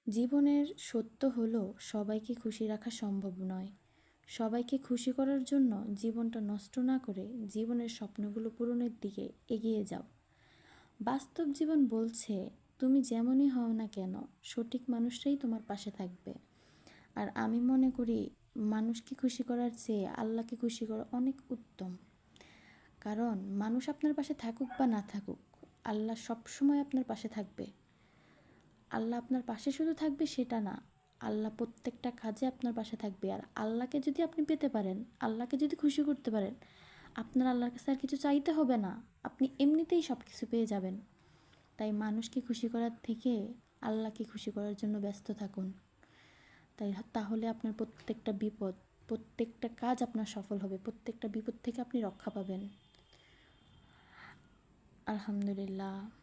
জীবনের সত্য হলো সবাইকে খুশি রাখা সম্ভব নয়। সবাইকে খুশি করার জন্য জীবনটা নষ্ট না করে জীবনের স্বপ্নগুলো পূরণের দিকে এগিয়ে যাও। বাস্তব জীবন বলছে, তুমি যেমনই হও না কেন সঠিক মানুষরাই তোমার পাশে থাকবে। আর আমি মনে করি মানুষকে খুশি করার চেয়ে আল্লাহকে খুশি করা অনেক উত্তম। কারণ মানুষ আপনার পাশে থাকুক বা না থাকুক, আল্লাহ সবসময় আপনার পাশে থাকবে। আল্লাহ আপনার পাশে শুধু থাকবে সেটা না, আল্লাহ প্রত্যেকটা কাজে আপনার পাশে থাকবে। আর আল্লাহকে যদি আপনি পেতে পারেন, আল্লাহকে যদি খুশি করতে পারেন, আপনার আল্লাহর কাছে আর কিছু চাইতে হবে না, আপনি এমনিতেই সব কিছু পেয়ে যাবেন। তাই মানুষকে খুশি করার থেকে আল্লাহকে খুশি করার জন্য ব্যস্ত থাকুন। তাহলে আপনার প্রত্যেকটা বিপদ, প্রত্যেকটা কাজ আপনার সফল হবে, প্রত্যেকটা বিপদ থেকে আপনি রক্ষা পাবেন। আলহামদুলিল্লাহ।